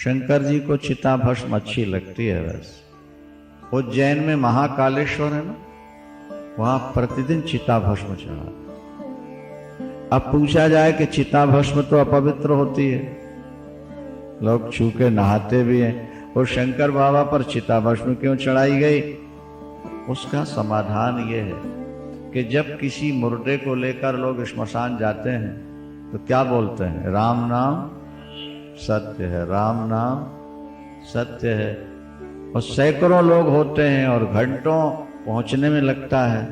शंकर जी को चिता भस्म अच्छी लगती है। वैसे उज्जैन में महाकालेश्वर है ना, वहां प्रतिदिन चिता भस्म चढ़ा। अब पूछा जाए कि चिता भस्म तो अपवित्र होती है, लोग छू के नहाते भी हैं, और शंकर बाबा पर चिता भस्म क्यों चढ़ाई गई? उसका समाधान यह है कि जब किसी मुर्दे को लेकर लोग श्मशान जाते हैं तो क्या बोलते हैं? राम नाम सत्य है, राम नाम सत्य है। और सैकड़ों लोग होते हैं और घंटों पहुंचने में लगता है,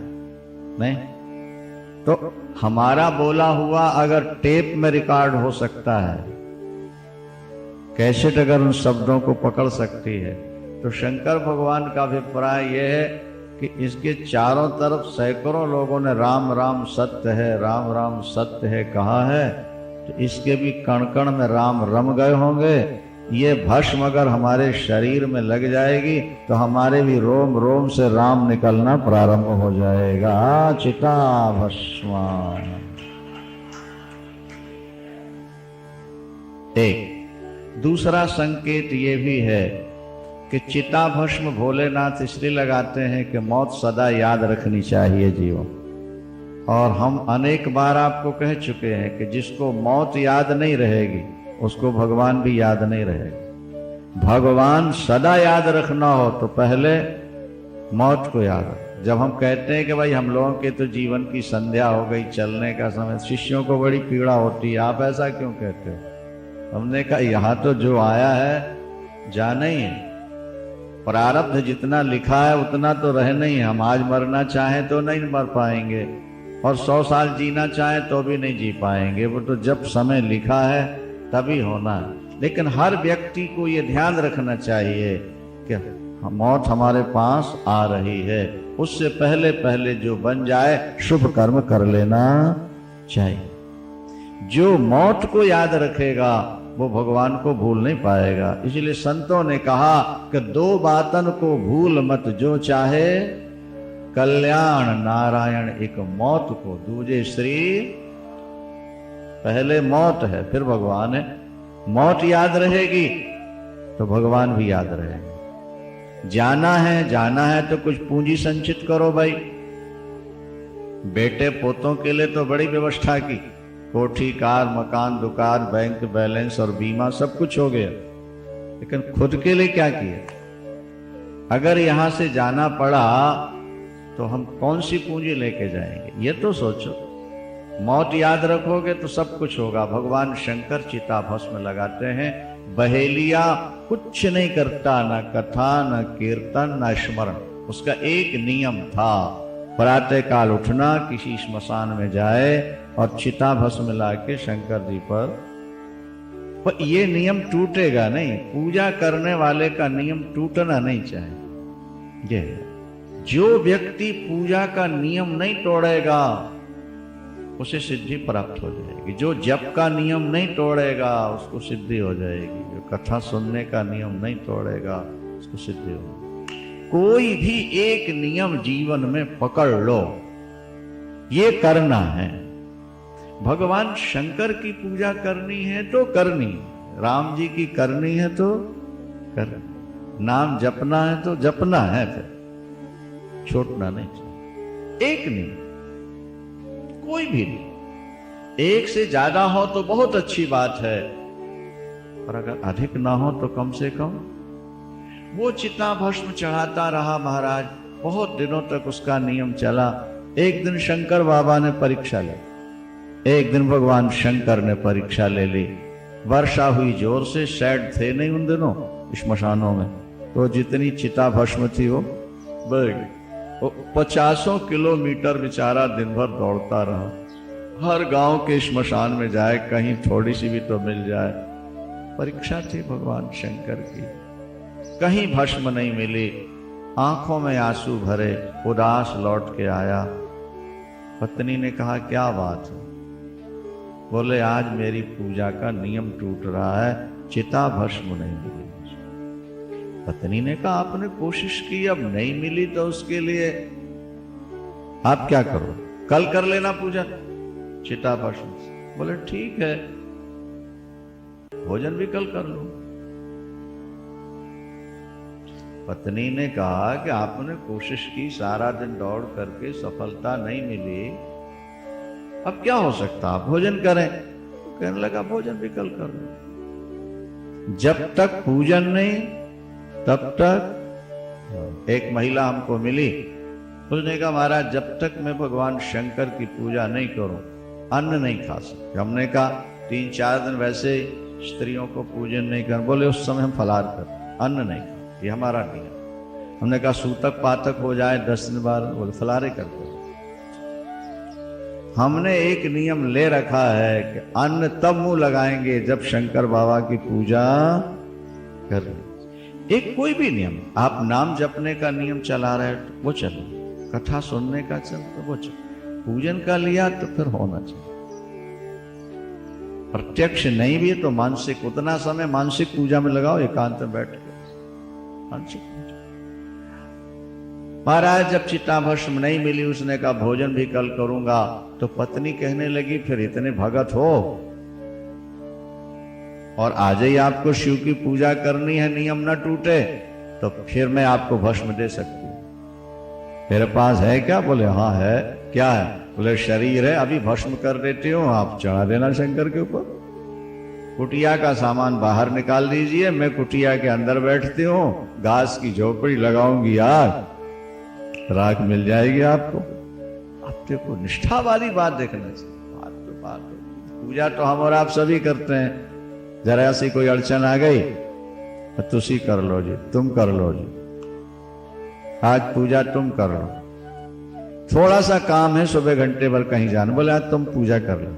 नहीं तो हमारा बोला हुआ अगर टेप में रिकॉर्ड हो सकता है, कैसेट अगर उन शब्दों को पकड़ सकती है, तो शंकर भगवान का अभिप्राय यह है कि इसके चारों तरफ सैकड़ों लोगों ने राम राम सत्य है, राम राम सत्य है कहा है, तो इसके भी कण कण में राम रम गए होंगे। ये भस्म अगर हमारे शरीर में लग जाएगी तो हमारे भी रोम रोम से राम निकलना प्रारंभ हो जाएगा। चिता भस्म। एक दूसरा संकेत ये भी है कि चिता भस्म भोलेनाथ इसलिए लगाते हैं कि मौत सदा याद रखनी चाहिए जीवन। और हम अनेक बार आपको कह चुके हैं कि जिसको मौत याद नहीं रहेगी उसको भगवान भी याद नहीं रहेगा। भगवान सदा याद रखना हो तो पहले मौत को याद रख। जब हम कहते हैं कि भाई हम लोगों के तो जीवन की संध्या हो गई, चलने का समय, शिष्यों को बड़ी पीड़ा होती है, आप ऐसा क्यों कहते हो? हमने कहा यहाँ तो जो आया है जाना ही है, प्रारब्ध जितना लिखा है उतना तो रहना ही है। हम आज मरना चाहें तो नहीं मर पाएंगे, और 100 साल जीना चाहें तो भी नहीं जी पाएंगे। वो तो जब समय लिखा है तभी होना है। लेकिन हर व्यक्ति को ये ध्यान रखना चाहिए कि मौत हमारे पास आ रही है, उससे पहले पहले जो बन जाए शुभ कर्म कर लेना चाहिए। जो मौत को याद रखेगा वो भगवान को भूल नहीं पाएगा। इसलिए संतों ने कहा कि 2 बातन को भूल मत, जो चाहे कल्याण नारायण, एक मौत को, दूजे श्री। पहले मौत है फिर भगवान है। मौत याद रहेगी तो भगवान भी याद रहेगा। जाना है तो कुछ पूंजी संचित करो भाई। बेटे पोतों के लिए तो बड़ी व्यवस्था की, कोठी कार मकान दुकान बैंक बैलेंस और बीमा सब कुछ हो गया, लेकिन खुद के लिए क्या किया? अगर यहां से जाना पड़ा तो हम कौन सी पूंजी लेके जाएंगे, ये तो सोचो। मौत याद रखोगे तो सब कुछ होगा। भगवान शंकर चिता भस्म लगाते हैं। बहेलिया कुछ नहीं करता, न कथा न कीर्तन न स्मरण। उसका एक नियम था, प्रातः काल उठना, किसी श्मशान में जाए और चिता भस्म ला के शंकर जी पर ये नियम टूटेगा नहीं। पूजा करने वाले का नियम टूटना नहीं चाहिए। ये जो व्यक्ति पूजा का नियम नहीं तोड़ेगा उसे सिद्धि प्राप्त हो जाएगी। जो जप का नियम नहीं तोड़ेगा उसको सिद्धि हो जाएगी। जो कथा सुनने का नियम नहीं तोड़ेगा उसको सिद्धि हो जाएगी। कोई भी एक नियम जीवन में पकड़ लो, ये करना है। भगवान शंकर की पूजा करनी है तो करनी, राम जी की करनी है तो करनी, नाम जपना है तो जपना है, फिर छोड़ना नहीं चाहिए। एक नहीं, कोई भी नहीं। एक से ज्यादा हो तो बहुत अच्छी बात है, पर अगर अधिक ना हो तो कम से कम। वो चिता भस्म चढ़ाता रहा महाराज, बहुत दिनों तक उसका नियम चला। एक दिन शंकर बाबा ने परीक्षा ली, एक दिन भगवान शंकर ने परीक्षा ले ली। वर्षा हुई जोर से, शेड थे नहीं उन दिनों श्मशानों में, तो जितनी चिता भस्म थी वो बढ़ गई। 50 किलोमीटर बेचारा दिन भर दौड़ता रहा। हर गांव के श्मशान में जाए, कहीं थोड़ी सी भी तो मिल जाए। परीक्षा थी भगवान शंकर की। कहीं भस्म नहीं मिली, आंखों में आंसू भरे, उदास लौट के आया। पत्नी ने कहा क्या बात है? बोले आज मेरी पूजा का नियम टूट रहा है, चिता भस्म नहीं मिली। पत्नी ने कहा आपने कोशिश की, अब नहीं मिली तो उसके लिए आप क्या करो, कल कर लेना पूजा चिता भस्म। बोले ठीक है, भोजन भी कल कर लो। पत्नी ने कहा कि आपने कोशिश की, सारा दिन दौड़ करके सफलता नहीं मिली, अब क्या हो सकता, आप भोजन करें। तो कहने लगा भोजन भी कल कर लो। जब तक पूजन नहीं तब तक। एक महिला हमको मिली, उसने कहा महाराज जब तक मैं भगवान शंकर की पूजा नहीं करूं अन्न नहीं खा सकते। हमने कहा 3-4 दिन वैसे स्त्रियों को पूजन नहीं कर, बोले उस समय हम फलाहार कर, अन्न नहीं खा, ये हमारा नियम। हमने कहा सूतक पातक हो जाए 10 दिन बाद, बोले फलाहार ही करते। हमने एक नियम ले रखा है कि अन्न तब मुंह लगाएंगे जब शंकर बाबा की पूजा कर। एक कोई भी नियम, आप नाम जपने का नियम चला रहे तो वो चलो, कथा सुनने का चल तो वो चलो, पूजन का लिया तो फिर होना चाहिए। प्रत्यक्ष नहीं भी तो मानसिक, उतना समय मानसिक पूजा में लगाओ, एकांत में बैठ के मानसिक पूजा। महाराज जब चिता भस्म नहीं मिली, उसने कहा भोजन भी कल करूंगा। तो पत्नी कहने लगी फिर इतने भगत हो और आज ही आपको शिव की पूजा करनी है, नियम न टूटे, तो फिर मैं आपको भस्म दे सकती हूँ। मेरे पास है क्या? बोले हाँ है। क्या है? बोले शरीर है, अभी भस्म कर देती हूँ, आप चढ़ा देना शंकर के ऊपर। कुटिया का सामान बाहर निकाल दीजिए, मैं कुटिया के अंदर बैठती हूँ, घास की झोपड़ी लगाऊंगी, यार राख मिल जाएगी आपको। आप देखो निष्ठा वाली बात देखना चाहिए। बात पूजा तो हम और आप सभी करते हैं, जरा सी कोई अड़चन आ गई तो तुसी कर लो जी, तुम कर लो जी, आज पूजा तुम कर लो। थोड़ा सा काम है, सुबह घंटे भर कहीं जाना, बोले आज तुम पूजा कर लो।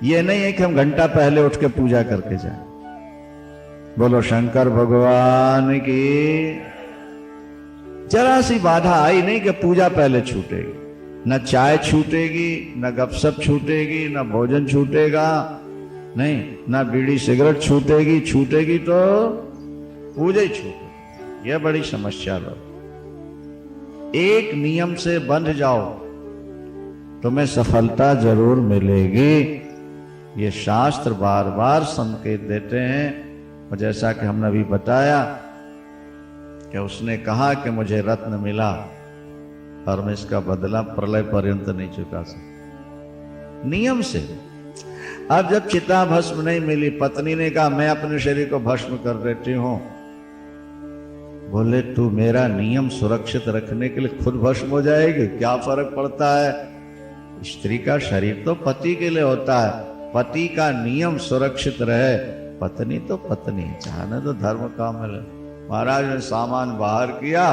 ये नहीं है कि हम घंटा पहले उठ के पूजा करके जाए। बोलो शंकर भगवान की। जरा सी बाधा आई नहीं कि पूजा पहले छूटेगी, न चाय छूटेगी, न गपशप छूटेगी, न भोजन छूटेगा, नहीं न बीड़ी सिगरेट छूटेगी। छूटेगी तो पूजा ही छूटेगी। यह बड़ी समस्या लो। एक नियम से बंध जाओ तुम्हें सफलता जरूर मिलेगी। ये शास्त्र बार बार संकेत देते हैं। और जैसा कि हमने अभी बताया कि उसने कहा कि मुझे रत्न मिला और मैं इसका बदला प्रलय पर्यंत नहीं चुका सकता, नियम से। अब जब चिता भस्म नहीं मिली, पत्नी ने कहा मैं अपने शरीर को भस्म कर देती हूं। बोले तू मेरा नियम सुरक्षित रखने के लिए खुद भस्म हो जाएगी, क्या फर्क पड़ता है? स्त्री का शरीर तो पति के लिए होता है, पति का नियम सुरक्षित रहे। पत्नी तो पत्नी, चाहने तो धर्म काम मिले। महाराज ने सामान बाहर किया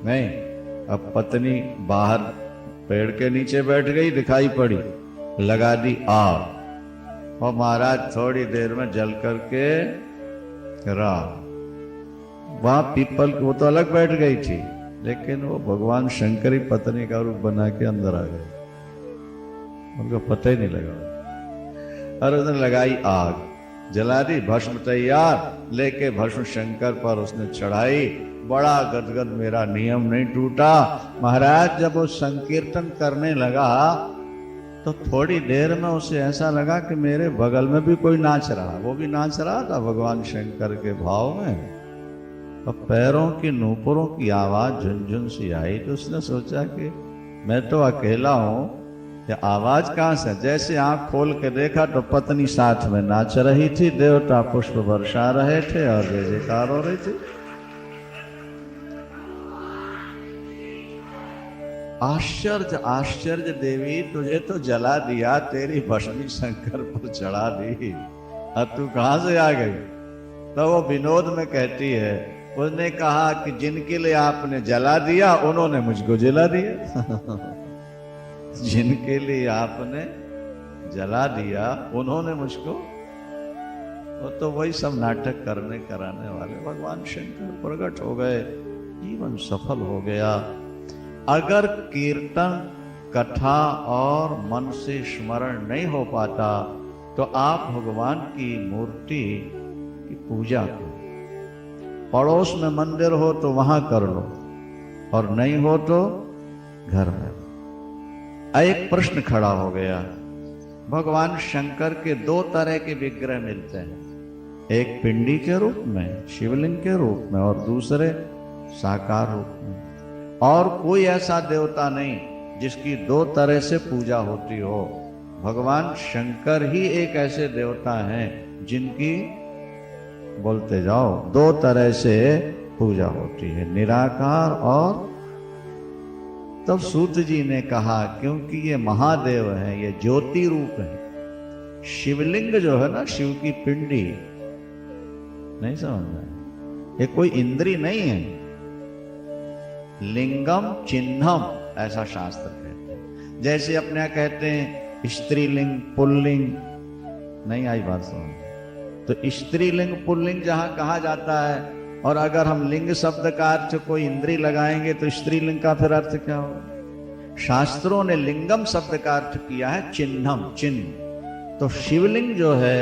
नहीं, अब पत्नी बाहर पेड़ के नीचे बैठ गई, दिखाई पड़ी, लगा दी आग, और महाराज थोड़ी देर में जल करके रहा। वहां पीपल वो तो अलग बैठ गई थी, लेकिन वो भगवान शंकर ही पत्नी का रूप बना के अंदर आ गए, उनको पता ही नहीं लगा। और उसने लगाई आग, जला दी, भस्म तैयार, लेके भस्म शंकर पर उसने चढ़ाई। बड़ा गदगद, मेरा नियम नहीं टूटा। महाराज जब वो संकीर्तन करने लगा तो थोड़ी देर में उसे ऐसा लगा कि मेरे बगल में भी कोई नाच रहा, वो भी नाच रहा था भगवान शंकर के भाव में। और पैरों की नूपुरों की आवाज झुनझुन सी आई, तो उसने सोचा कि मैं तो अकेला हूं, ये आवाज कहां से? जैसे आंख खोल के देखा तो पत्नी साथ में नाच रही थी, देवता पुष्प बरसा रहे थे और जय जयकार हो रही थी। आश्चर्य आश्चर्य देवी, तुझे तो जला दिया, तेरी भस्मी शंकर पर चढ़ा दी, अब तू कहां से आ गई? तो वो विनोद में कहती है, उसने कहा कि जिनके लिए आपने जला दिया उन्होंने मुझको जला दिया। जिनके लिए आपने जला दिया उन्होंने मुझको, वो तो वही सब नाटक करने कराने वाले भगवान शंकर प्रकट हो गए, जीवन सफल हो गया। अगर कीर्तन कथा और मन से स्मरण नहीं हो पाता तो आप भगवान की मूर्ति की पूजा करो। पड़ोस में मंदिर हो तो वहां कर लो, और नहीं हो तो घर में। एक प्रश्न खड़ा हो गया, भगवान शंकर के 2 तरह के विग्रह मिलते हैं। एक पिंडी के रूप में, शिवलिंग के रूप में, और दूसरे साकार रूप में। और कोई ऐसा देवता नहीं जिसकी दो तरह से पूजा होती हो। भगवान शंकर ही एक ऐसे देवता हैं जिनकी, बोलते जाओ, दो तरह से पूजा होती है, निराकार और। तब सूत जी ने कहा क्योंकि ये महादेव है, ये ज्योति रूप है। शिवलिंग जो है ना, शिव की पिंडी, नहीं समझ में, ये कोई इंद्री नहीं है। लिंगम चिन्हम ऐसा शास्त्र कहते हैं। जैसे अपने यहाँ कहते हैं स्त्रीलिंग पुल्लिंग, नहीं आई बात समझ? तो स्त्रीलिंग पुल्लिंग जहां कहा जाता है, और अगर हम लिंग शब्द का अर्थ कोई इंद्री लगाएंगे तो स्त्रीलिंग का फिर अर्थ क्या होगा? शास्त्रों ने लिंगम शब्द का अर्थ किया है चिन्हम, चिन्ह। तो शिवलिंग जो है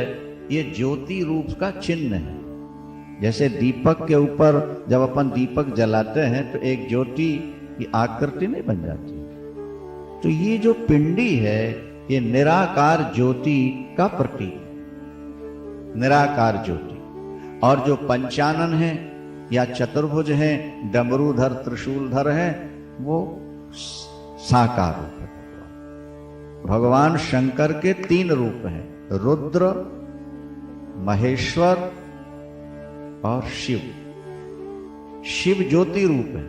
ये ज्योति रूप का चिन्ह है। जैसे दीपक के ऊपर जब अपन दीपक जलाते हैं तो एक ज्योति की आकृति नहीं बन जाती। तो ये जो पिंडी है ये निराकार ज्योति का प्रतीक, निराकार ज्योति। और जो पंचानन है या चतुर्भुज है, डमरूधर त्रिशूलधर है, वो साकार रूप है। भगवान शंकर के तीन रूप हैं, रुद्र, महेश्वर और शिव। शिव ज्योति रूप है।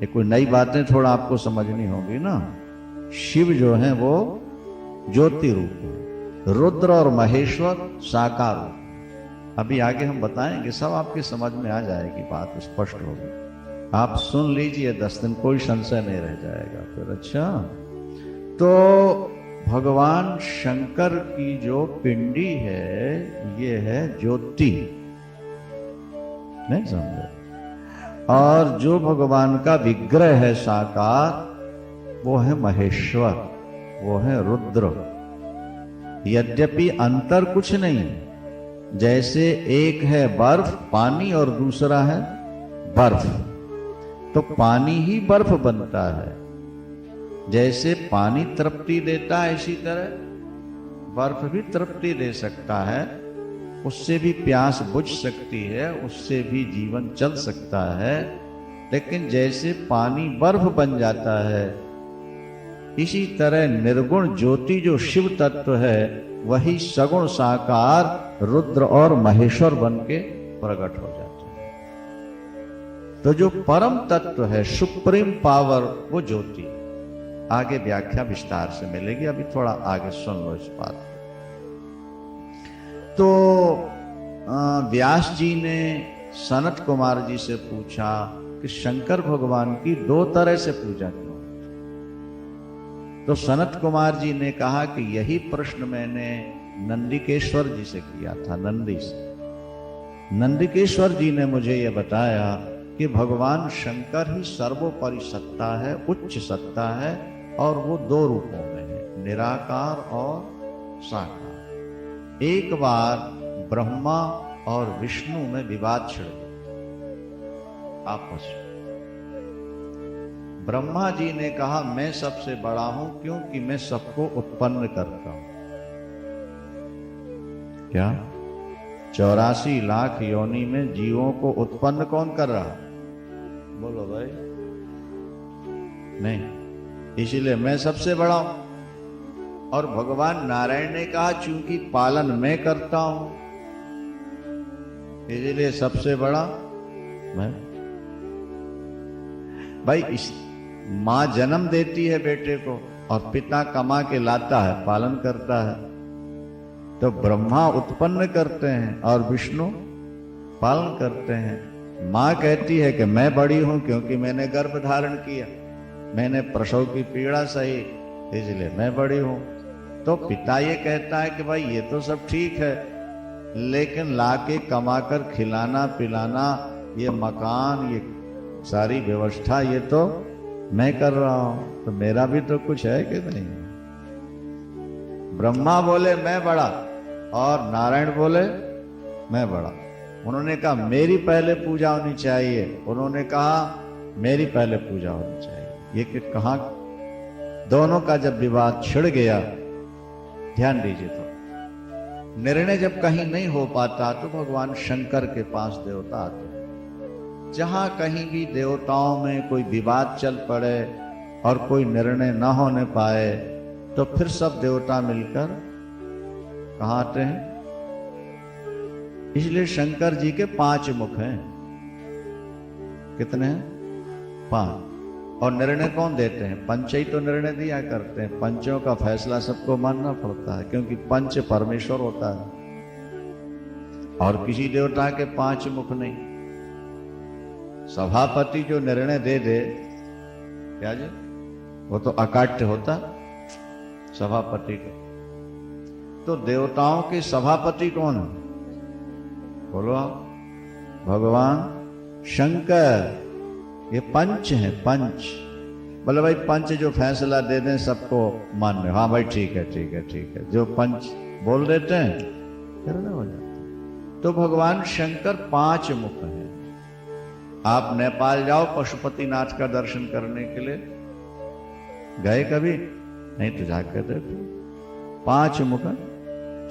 ये कोई नई बातें थोड़ा आपको समझनी होगी ना। शिव जो है वो ज्योति रूप है, रुद्र और महेश्वर साकार रूप। अभी आगे हम बताएंगे, सब आपकी समझ में आ जाएगी, बात स्पष्ट होगी। आप सुन लीजिए 10 दिन, कोई संशय नहीं रह जाएगा फिर। अच्छा, तो भगवान शंकर की जो पिंडी है ये है ज्योति, नहीं समझे? और जो भगवान का विग्रह है साकार वो है महेश्वर, वो है रुद्र। यद्यपि अंतर कुछ नहीं, जैसे एक है बर्फ पानी और दूसरा है बर्फ, तो पानी ही बर्फ बनता है। जैसे पानी तृप्ति देता है इसी तरह बर्फ भी तृप्ति दे सकता है, उससे भी प्यास बुझ सकती है, उससे भी जीवन चल सकता है। लेकिन जैसे पानी बर्फ बन जाता है, इसी तरह निर्गुण ज्योति जो शिव तत्व है वही सगुण साकार रुद्र और महेश्वर बन के प्रकट हो जाते हैं। तो जो परम तत्व है, सुप्रीम पावर, वो ज्योति। आगे व्याख्या विस्तार से मिलेगी, अभी थोड़ा आगे सुन लो इस बात को। तो व्यास जी ने सनत कुमार जी से पूछा कि शंकर भगवान की दो तरह से पूजा क्यों? तो सनत कुमार जी ने कहा कि यही प्रश्न मैंने नंदिकेश्वर जी से किया था, नंदी से। नंदिकेश्वर जी ने मुझे यह बताया कि भगवान शंकर ही सर्वोपरि सत्ता है, उच्च सत्ता है, और वो दो रूपों में है, निराकार और साकार। एक बार ब्रह्मा और विष्णु में विवाद छिड़ गया आपस में। ब्रह्मा जी ने कहा मैं सबसे बड़ा हूं क्योंकि मैं सबको उत्पन्न करता हूं। क्या 84 लाख योनि में जीवों को उत्पन्न कौन कर रहा? बोलो भाई। नहीं, इसीलिए मैं सबसे बड़ा हूं। और भगवान नारायण ने कहा चूंकि पालन मैं करता हूं इसीलिए सबसे बड़ा मैं। भाई इस मां जन्म देती है बेटे को और पिता कमा के लाता है, पालन करता है। तो ब्रह्मा उत्पन्न करते हैं और विष्णु पालन करते हैं। मां कहती है कि मैं बड़ी हूं क्योंकि मैंने गर्भ धारण किया, मैंने प्रसव की पीड़ा सही, इसलिए मैं बड़ी हूं। तो पिता ये कहता है कि भाई ये तो सब ठीक है, लेकिन लाके कमाकर खिलाना पिलाना, ये मकान, ये सारी व्यवस्था, ये तो मैं कर रहा हूं, तो मेरा भी तो कुछ है कि नहीं? ब्रह्मा बोले मैं बड़ा और नारायण बोले मैं बड़ा। उन्होंने कहा मेरी पहले पूजा होनी चाहिए, उन्होंने कहा मेरी पहले पूजा होनी चाहिए। ये कि कहां दोनों का जब विवाद छिड़ गया, ध्यान दीजिए, तो निर्णय जब कहीं नहीं हो पाता तो भगवान शंकर के पास देवता आते हैं। जहां कहीं भी देवताओं में कोई विवाद चल पड़े और कोई निर्णय न होने पाए तो फिर सब देवता मिलकर कहां आते हैं? इसलिए शंकर जी के 5 मुख हैं। कितने हैं? 5। और निर्णय कौन देते हैं? पंच ही तो निर्णय दिया करते हैं। पंचों का फैसला सबको मानना पड़ता है, क्योंकि पंच परमेश्वर होता है। और किसी देवता के 5 मुख नहीं। सभापति जो निर्णय दे दे, क्या जी, वो तो अकाट्य होता सभापति का। तो देवताओं के सभापति कौन है? बोलो आप। भगवान शंकर। ये पंच है, पंच। बोले भाई पंच जो फैसला दे दें सबको मान्य। हाँ भाई ठीक है, ठीक है, ठीक है। जो पंच बोल देते हैं निर्णय हो जाता है। तो भगवान शंकर 5 मुख हैं। आप नेपाल जाओ पशुपतिनाथ का दर्शन करने के लिए, गए कभी? नहीं तो जाकर देखो। 5 मुख,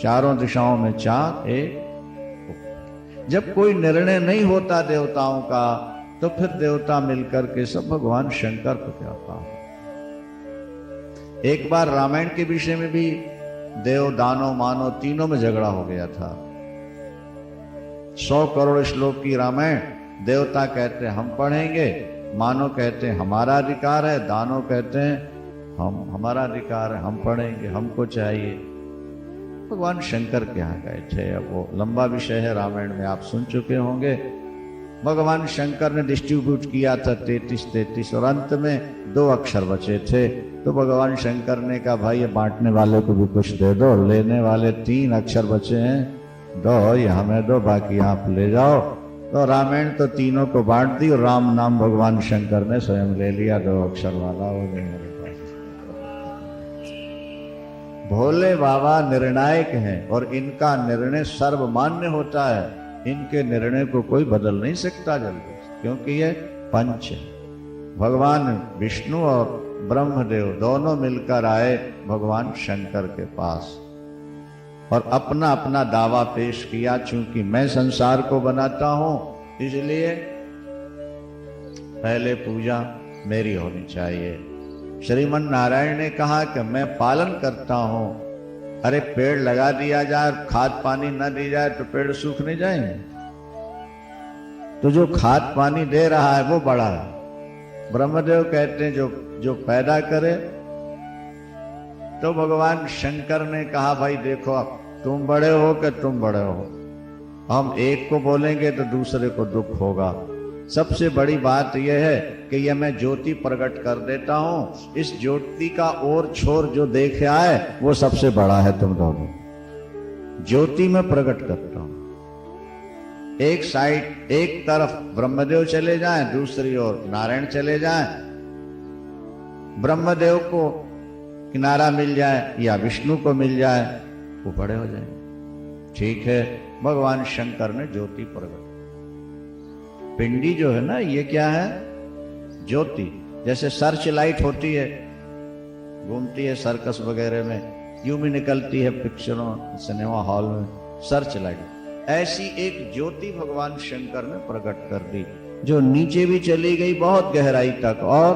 चारों दिशाओं में 4, 1। जब कोई निर्णय नहीं होता देवताओं का तो फिर देवता मिलकर के सब भगवान शंकर को कहता है। एक बार रामायण के विषय में भी देव दानव मानव तीनों में झगड़ा हो गया था। 100 करोड़ श्लोक की रामायण देवता कहते हैं हम पढ़ेंगे, मानव कहते हैं हमारा अधिकार है, दानव कहते हैं हमारा अधिकार है, हम पढ़ेंगे, हमको चाहिए। भगवान शंकर के यहाँ गए थे। अब वो लंबा विषय है, रामायण में आप सुन चुके होंगे। भगवान शंकर ने डिस्ट्रीब्यूट किया था 33 और अंत में 2 अक्षर बचे थे। तो भगवान शंकर ने कहा भाई ये बांटने वाले को भी कुछ दे दो, लेने वाले 3 अक्षर बचे हैं, दो ये हमें दो, बाकी आप ले जाओ। तो रामायण तो तीनों को बांट दी और राम नाम भगवान शंकर ने स्वयं ले लिया, 2 अक्षर वाला हो गया। भोले बाबा निर्णायक हैं और इनका निर्णय सर्वमान्य होता है। इनके निर्णय को कोई बदल नहीं सकता जल्दी, क्योंकि ये पंच है। भगवान विष्णु और ब्रह्मदेव दोनों मिलकर आए भगवान शंकर के पास और अपना अपना दावा पेश किया। चूंकि मैं संसार को बनाता हूं इसलिए पहले पूजा मेरी होनी चाहिए। श्रीमन नारायण ने कहा कि मैं पालन करता हूं। अरे पेड़ लगा दिया जाए, खाद पानी न दी जाए तो पेड़ सूख नहीं जाएंगे। तो जो खाद पानी दे रहा है वो बड़ा है। ब्रह्मदेव कहते हैं जो पैदा करे। तो भगवान शंकर ने कहा भाई देखो अब तुम बड़े हो कि तुम बड़े हो, हम एक को बोलेंगे तो दूसरे को दुख होगा। सबसे बड़ी बात यह है कि यह मैं ज्योति प्रकट कर देता हूं, इस ज्योति का और छोर जो देखे आए वो सबसे बड़ा है। तुम दोनों ज्योति में प्रकट करता हूं। एक साइड, एक तरफ ब्रह्मदेव चले जाएं, दूसरी ओर नारायण चले जाएं। ब्रह्मदेव को किनारा मिल जाए या विष्णु को मिल जाए, वो बड़े हो जाएंगे। ठीक है, भगवान शंकर ने ज्योति प्रकट। पिंडी जो है ना, ये क्या है? ज्योति। जैसे सर्च लाइट होती है, घूमती है सर्कस वगैरह में, यूं भी निकलती है पिक्चरों सिनेमा हॉल में, सर्च लाइट। ऐसी एक ज्योति भगवान शंकर ने प्रकट कर दी, जो नीचे भी चली गई बहुत गहराई तक और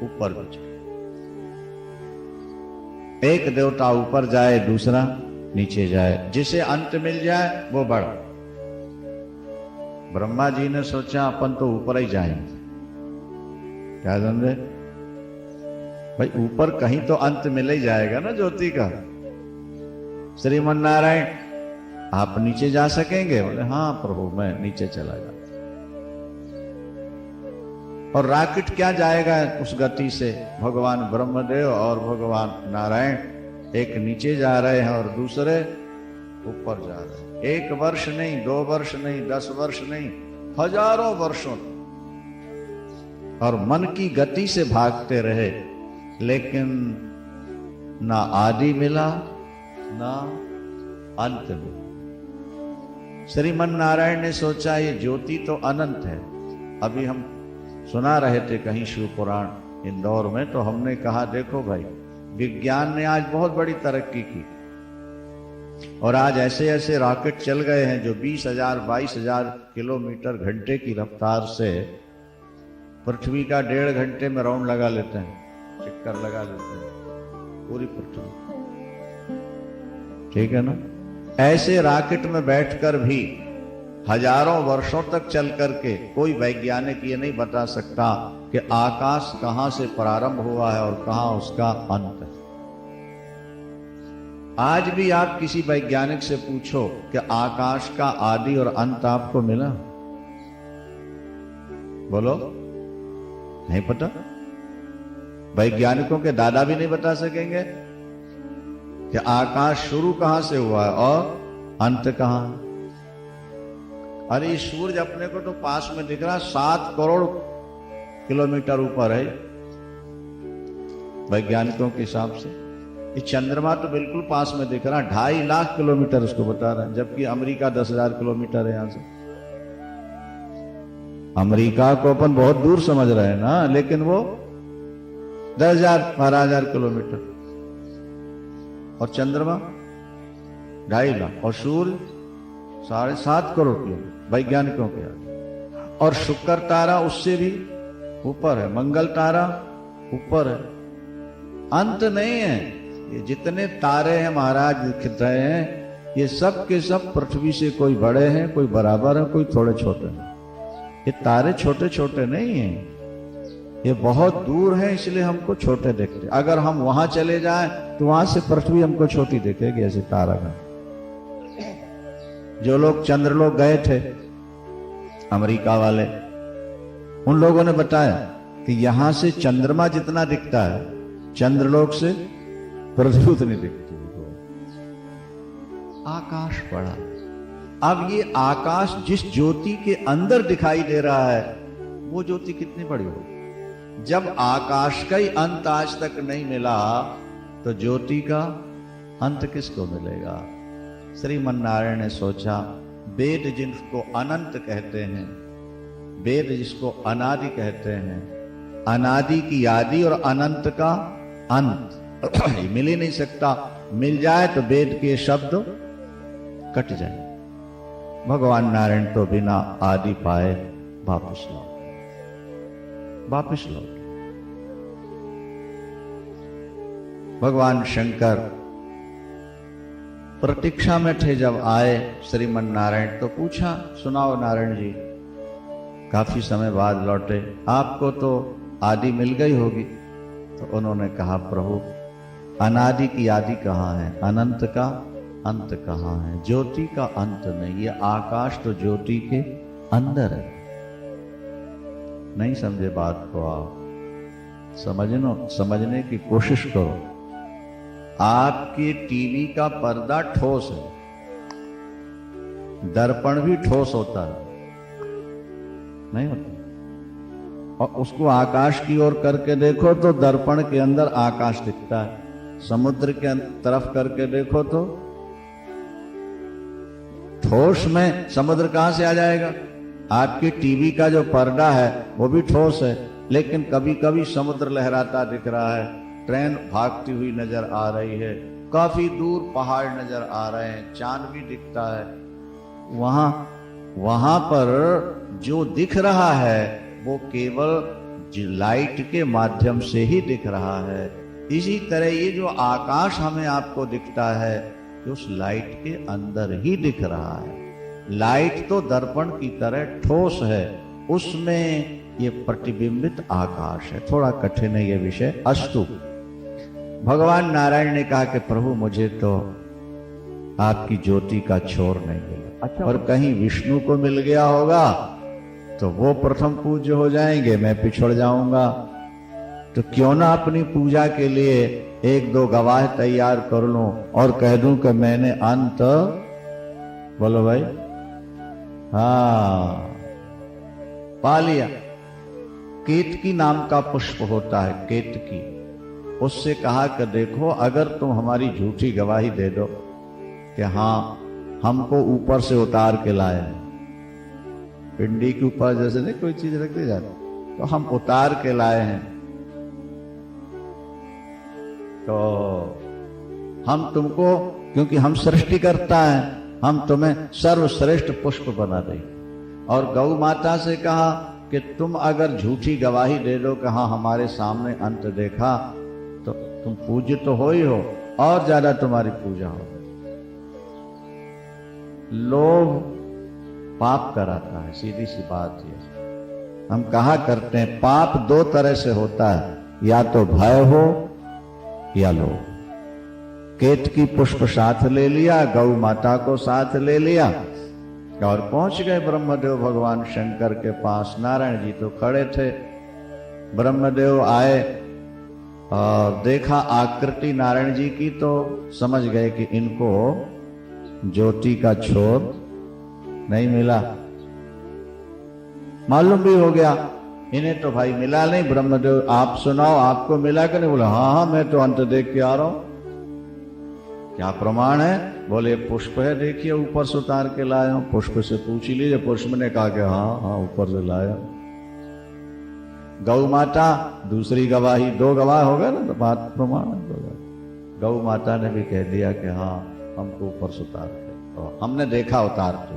ऊपर भी चली। एक देवता ऊपर जाए, दूसरा नीचे जाए, जिसे अंत मिल जाए वो बड़ा। ब्रह्मा जी ने सोचा अपन तो ऊपर ही जाएंगे। क्या समझे भाई, ऊपर कहीं तो अंत मिल ही जाएगा ना ज्योति का। श्रीमन नारायण आप नीचे जा सकेंगे? बोले हाँ प्रभु मैं नीचे चला जाऊं। और रॉकेट क्या जाएगा उस गति से? भगवान ब्रह्मदेव और भगवान नारायण एक नीचे जा रहे हैं और दूसरे ऊपर जा रहे हैं। 1 वर्ष नहीं, 2 वर्ष नहीं, 10 वर्ष नहीं, हजारों वर्षों और मन की गति से भागते रहे, लेकिन ना आदि मिला ना अंत मिला। श्रीमन नारायण ने सोचा ये ज्योति तो अनंत है। अभी हम सुना रहे थे कहीं शिव पुराण इंदौर में, तो हमने कहा देखो भाई विज्ञान ने आज बहुत बड़ी तरक्की की। और आज ऐसे ऐसे रॉकेट चल गए हैं जो 20,000 22,000 किलोमीटर घंटे की रफ्तार से पृथ्वी का 1.5 घंटे में राउंड लगा लेते हैं, चक्कर लगा लेते हैं पूरी पृथ्वी। ठीक है ना? ऐसे रॉकेट में बैठकर भी हजारों वर्षों तक चल करके कोई वैज्ञानिक ये नहीं बता सकता कि आकाश कहां से प्रारंभ हुआ है और कहां उसका अंत है। आज भी आप किसी वैज्ञानिक से पूछो कि आकाश का आदि और अंत आपको मिला? बोलो, नहीं पता। वैज्ञानिकों के दादा भी नहीं बता सकेंगे कि आकाश शुरू कहां से हुआ है और अंत कहां है। अरे ये सूरज अपने को तो पास में दिख रहा, 7 करोड़ किलोमीटर ऊपर है वैज्ञानिकों के हिसाब से। ये चंद्रमा तो बिल्कुल पास में दिख रहा, 2.5 लाख किलोमीटर उसको बता रहा है, जबकि अमेरिका 10,000 किलोमीटर है यहां से। अमेरिका को अपन बहुत दूर समझ रहे हैं ना, लेकिन वो 10,000 12,000 किलोमीटर, और चंद्रमा 2.5 लाख, और सूर्य 7.5 करोड़ किलोमीटर वैज्ञानिकों के यहाँ। और शुक्र तारा उससे भी ऊपर है, मंगल तारा ऊपर है। अंत नहीं है। ये जितने तारे हैं महाराज दिख रहे हैं, ये सब के सब पृथ्वी से कोई बड़े हैं, कोई बराबर है, कोई थोड़े छोटे हैं। ये तारे छोटे छोटे नहीं हैं, ये बहुत दूर हैं, इसलिए हमको छोटे दिखते। अगर हम वहां चले जाएं तो वहां से पृथ्वी हमको छोटी दिखेगी, ऐसे तारा का। जो लोग चंद्रलोक गए थे, अमेरिका वाले, उन लोगों ने बताया कि यहां से चंद्रमा जितना दिखता है, चंद्रलोक से पृथ्वी उतनी दिखती है। आकाश बड़ा। अब ये आकाश जिस ज्योति के अंदर दिखाई दे रहा है, वो ज्योति कितनी बड़ी होगी। जब आकाश का ही अंत आज तक नहीं मिला, तो ज्योति का अंत किसको मिलेगा। श्रीमन नारायण ने सोचा, वेद जिसको अनंत कहते हैं, वेद जिसको अनादि कहते हैं, अनादि की आदि और अनंत का अंत ये मिल ही नहीं सकता। मिल जाए तो वेद के शब्द कट जाए। भगवान नारायण तो बिना आदि पाए वापस लौट। भगवान शंकर प्रतीक्षा में थे। जब आए श्रीमन नारायण तो पूछा, सुनाओ नारायण जी, काफी समय बाद लौटे, आपको तो आदि मिल गई होगी। तो उन्होंने कहा, प्रभु अनादि की आदि कहाँ है, अनंत का अंत कहाँ है, ज्योति का अंत नहीं। ये आकाश तो ज्योति के अंदर है। नहीं समझे बात को, आप समझने की कोशिश करो। आपके टीवी का पर्दा ठोस है, दर्पण भी ठोस होता है, नहीं होता। और उसको आकाश की ओर करके देखो तो दर्पण के अंदर आकाश दिखता है, समुद्र के तरफ करके देखो तो ठोस में समुद्र कहां से आ जाएगा। आपके टीवी का जो पर्दा है वो भी ठोस है, लेकिन कभी कभी समुद्र लहराता दिख रहा है, ट्रेन भागती हुई नजर आ रही है, काफी दूर पहाड़ नजर आ रहे हैं, चांद भी दिखता है। वहां पर जो दिख रहा है वो केवल लाइट के माध्यम से ही दिख रहा है। इसी तरह ये जो आकाश हमें आपको दिखता है, उस लाइट के अंदर ही दिख रहा है। लाइट तो दर्पण की तरह ठोस है, उसमें ये प्रतिबिंबित आकाश है। थोड़ा कठिन है ये विषय, अस्तु। भगवान नारायण ने कहा कि प्रभु मुझे तो आपकी ज्योति का छोर नहीं मिला। अच्छा, और कहीं विष्णु को मिल गया होगा तो वो प्रथम पूज्य हो जाएंगे, मैं पिछड़ जाऊंगा। तो क्यों ना अपनी पूजा के लिए 1-2 गवाह तैयार कर लूं और कह दूं कि मैंने अंत, बोलो भाई, हाँ, पा लिया। केतकी नाम का पुष्प होता है, केतकी। उससे कहा कि देखो, अगर तुम हमारी झूठी गवाही दे दो कि हाँ हमको ऊपर से उतार के लाए हैं, पिंडी के ऊपर जैसे नहीं कोई चीज रख दी जाती, तो हम उतार के लाए हैं, तो हम तुमको क्योंकि हम सृष्टिकर्ता हैं, हम तुम्हें सर्वश्रेष्ठ पुष्प बना देंगे। और गौ माता से कहा कि तुम अगर झूठी गवाही दे दो कि हाँ हमारे सामने अंत देखा, तो तुम पूज्य तो हो ही हो, और ज्यादा तुम्हारी पूजा हो। लोभ पाप कराता है, सीधी सी बात है। हम कहा करते हैं पाप दो तरह से होता है, या तो भय हो या लोभ। केतकी पुष्प साथ ले लिया, गौ माता को साथ ले लिया और पहुंच गए ब्रह्मदेव भगवान शंकर के पास। नारायण जी तो खड़े थे। ब्रह्मदेव आए और देखा आकृति नारायण जी की, तो समझ गए कि इनको ज्योति का छोर नहीं मिला। मालूम भी हो गया इन्हें तो भाई मिला नहीं। ब्रह्मदेव आप सुनाओ, आपको मिला कि नहीं? बोला हाँ हाँ मैं तो अंत देख के आ रहा हूं। क्या प्रमाण है? बोले पुष्प है, देखिए ऊपर से उतार के लाया हूं। पुष्प से पूछ ही लीजिए। पुष्प ने कहा कि हाँ हाँ ऊपर से लाया। गौ माता दूसरी गवाही, दो गवाह हो गए ना, तो बात प्रमाण है। गौ माता ने भी कह दिया कि हाँ हमको ऊपर से उतार के, और हमने देखा उतारते।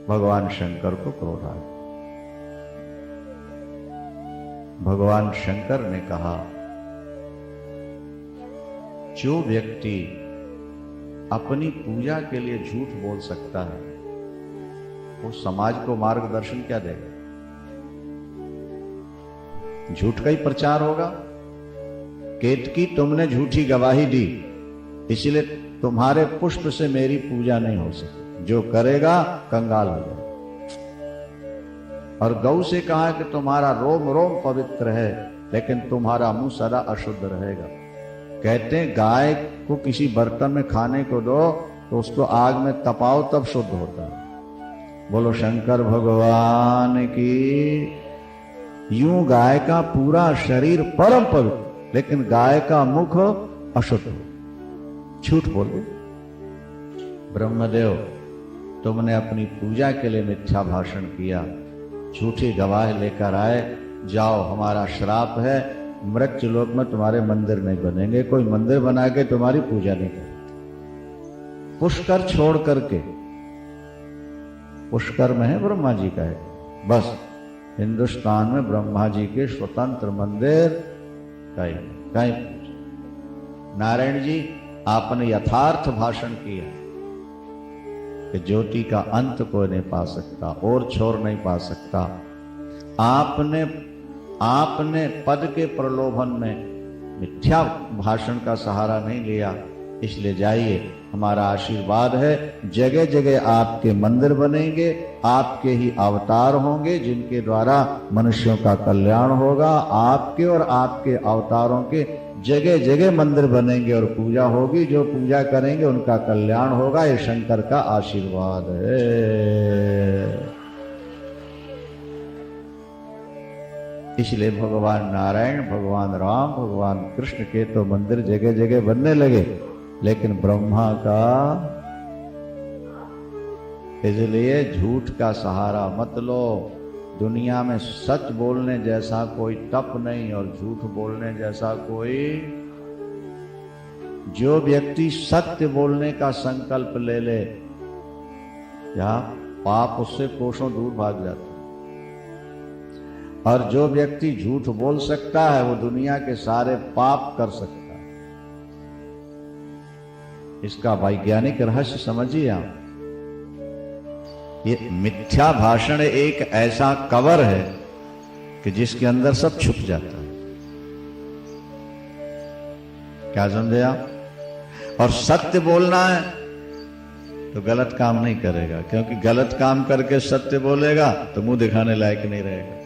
भगवान शंकर को क्रोध आ गया। भगवान शंकर ने कहा जो व्यक्ति अपनी पूजा के लिए झूठ बोल सकता है वो समाज को मार्गदर्शन क्या देगा? झूठ का ही प्रचार होगा। केतकी तुमने झूठी गवाही दी, इसलिए तुम्हारे पुष्प से मेरी पूजा नहीं हो सकती। जो करेगा कंगाल हो जाएगा। और गौ से कहा कि तुम्हारा रोम रोम पवित्र है, लेकिन तुम्हारा मुंह सदा अशुद्ध रहेगा। कहते हैं गाय को किसी बर्तन में खाने को दो तो उसको आग में तपाओ तब शुद्ध होता है। बोलो शंकर भगवान की। यूं गाय का पूरा शरीर परम पवित्र, लेकिन गाय का मुख अशुद्ध हो, झूठ बोलो। ब्रह्मदेव तुमने अपनी पूजा के लिए मिथ्या भाषण किया, झूठी गवाह लेकर आए। जाओ, हमारा श्राप है, मृत्यु लोक में तुम्हारे मंदिर नहीं बनेंगे। कोई मंदिर बना के तुम्हारी पूजा नहीं करे। पुष्कर छोड़ करके, पुष्कर में है ब्रह्मा जी का है, बस हिंदुस्तान में ब्रह्मा जी के स्वतंत्र मंदिर कहीं। नारायण जी आपने यथार्थ भाषण किया कि ज्योति का अंत कोई नहीं पा सकता और छोर नहीं पा सकता। आपने पद के प्रलोभन में मिथ्या भाषण का सहारा नहीं लिया, इसलिए जाइए, हमारा आशीर्वाद है। जगह जगह आपके मंदिर बनेंगे, आपके ही अवतार होंगे जिनके द्वारा मनुष्यों का कल्याण होगा। आपके और आपके अवतारों के जगह जगह मंदिर बनेंगे और पूजा होगी। जो पूजा करेंगे उनका कल्याण होगा। ये शंकर का आशीर्वाद है। इसलिए भगवान नारायण, भगवान राम, भगवान कृष्ण के तो मंदिर जगह जगह बनने लगे, लेकिन ब्रह्मा का, इसलिए झूठ का सहारा मत लो। दुनिया में सच बोलने जैसा कोई तप नहीं और झूठ बोलने जैसा कोई। जो व्यक्ति सत्य बोलने का संकल्प ले ले, क्या पाप उससे कोसों दूर भाग जाता है। और जो व्यक्ति झूठ बोल सकता है वो दुनिया के सारे पाप कर सकता है। इसका वैज्ञानिक रहस्य समझिए आप। ये मिथ्या भाषण एक ऐसा कवर है कि जिसके अंदर सब छुप जाता है। क्या समझे आप? और सत्य बोलना है तो गलत काम नहीं करेगा, क्योंकि गलत काम करके सत्य बोलेगा तो मुंह दिखाने लायक नहीं रहेगा।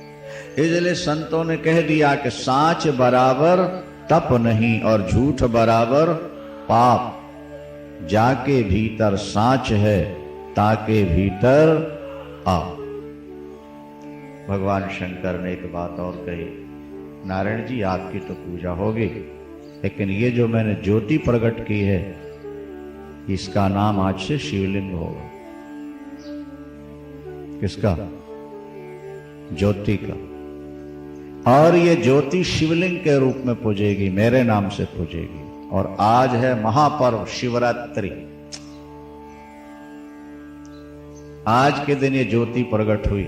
इसलिए संतों ने कह दिया कि साच बराबर तप नहीं और झूठ बराबर पाप। जाके भीतर साच है, ताके भीतर आओ। भगवान शंकर ने एक बात और कही, नारायण जी आपकी तो पूजा होगी, लेकिन ये जो मैंने ज्योति प्रकट की है इसका नाम आज से शिवलिंग होगा। किसका? ज्योति का। और ये ज्योति शिवलिंग के रूप में पूजेगी, मेरे नाम से पूजेगी। और आज है महापर्व शिवरात्रि। आज के दिन ये ज्योति प्रकट हुई,